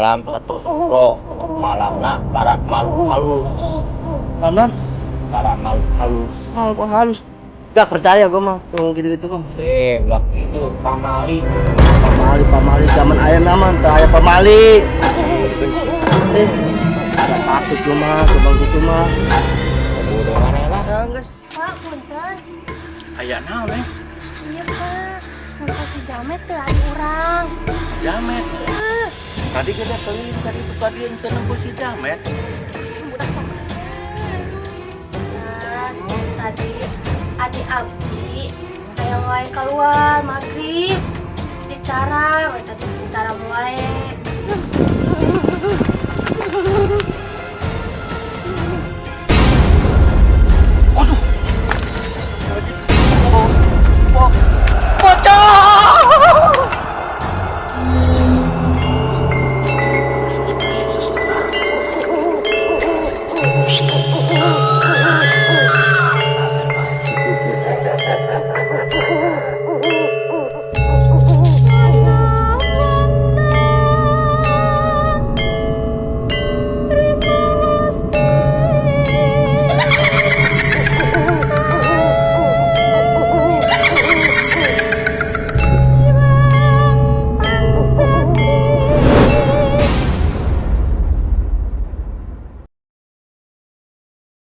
dalam satu suro malamna barat malu-malu. Malam Barat malu-malu. kok halus. Gak percaya gue mah tuh gitu-gitu mah. Bilang itu pamali. Pamali zaman ayam naman, ayah pamali. Ada takut gue mah, coba gitu mah. Udah mana lah? Ya guys. Pak, punten. Ayah naon eh? Iya, Pak. Nangka si Jamet teh adi urang. Jamet. Tadi kita teling tadi itu tadi yang tenembus si Jamet. Budak tadi adi abdi hayang wae keluar maghrib. Dicara, wae tadi dicara wae.